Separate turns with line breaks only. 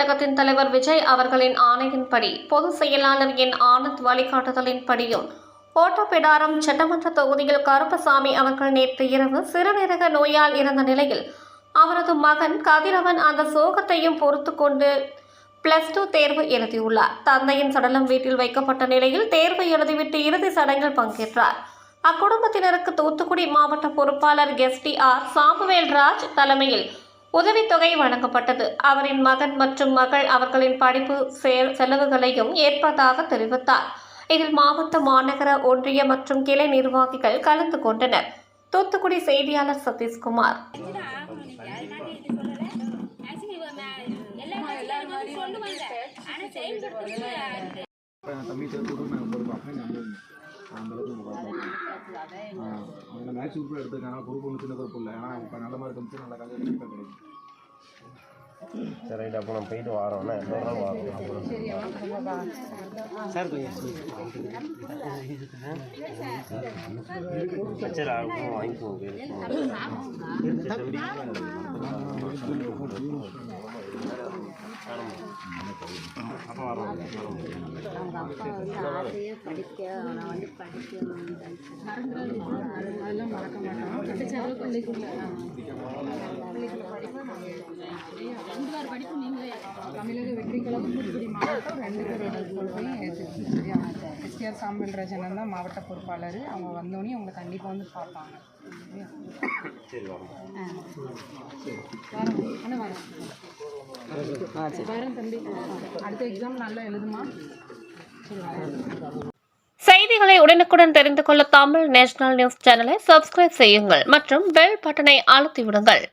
கழகத்தின் தலைவர் விஜய் அவர்களின் ஆணையின்படி பொதுச் செயலாளர் என் ஆனந்த் வழிகாட்டுதலின்படியும் ஓட்டப்பிடாரம் சட்டமன்ற தொகுதியில் கருப்பசாமி அவர்கள் நேற்று இரவு சிறுநீரக நோயால் இருந்த நிலையில் அவரது மகன் கதிரவன் அந்த சோகத்தையும் பொறுத்து கொண்டு +2 தேர்வு எழுதியுள்ளார். தந்தையின் சடலம் வீட்டில் வைக்கப்பட்ட நிலையில் தேர்வு எழுதிவிட்டு இறுதி சடங்கில் பங்கேற்றார். அக்குடும்பத்தினருக்கு தூத்துக்குடி மாவட்ட பொறுப்பாளர் SDR சாமுவேல்ராஜ் தலைமையில் உதவித்தொகை வழங்கப்பட்டது. அவரின் மகன் மற்றும் மகள் அவர்களின் படிப்பு செலவுகளையும் ஏற்பதாக தெரிவித்தார். இதில் மாவட்ட, மாநகர, ஒன்றிய மற்றும் கிளை நிர்வாகிகள் கலந்து கொண்டனர். தூத்துக்குடி செய்தியாளர் சதீஷ்குமார்.
மேட்ச் உறுப்பு எடுத்துருக்காங்க. பொறுப்பு ஒன்று சின்ன பொறுப்பு இல்லை. ஆனால் இப்போ நல்ல மாதிரி கமிச்சு நல்ல காலையில் கிடைக்கும்.
சரி, ரைட். அப்போ நம்ம போயிட்டு வரோம்னா இன்னொரு நாள் வரோம் சார். சரி, வாங்கிக்குவோம். அப்போ வரோம்.
தமிழக வெற்றி கழகம் தூத்துக்குடி மாவட்டம் 2 பேரோட கொள்கை SDR சாமுவேல்ராஜ் அண்ணன் தான் மாவட்ட பொறுப்பாளர். அவங்க வந்தோடனே அவங்களை கண்டிப்பாக வந்து பார்ப்பாங்க. வரேன் தம்பி. அடுத்த எக்ஸாம் நல்லா எழுதுமா.
செய்திகளை உடனுக்குடன் தெரிந்து கொள்ள தமிழ் நேஷனல் நியூஸ் சேனலை சப்ஸ்கிரைப் செய்யுங்கள் மற்றும் பெல் பட்டனை அழுத்தி விடுங்கள்.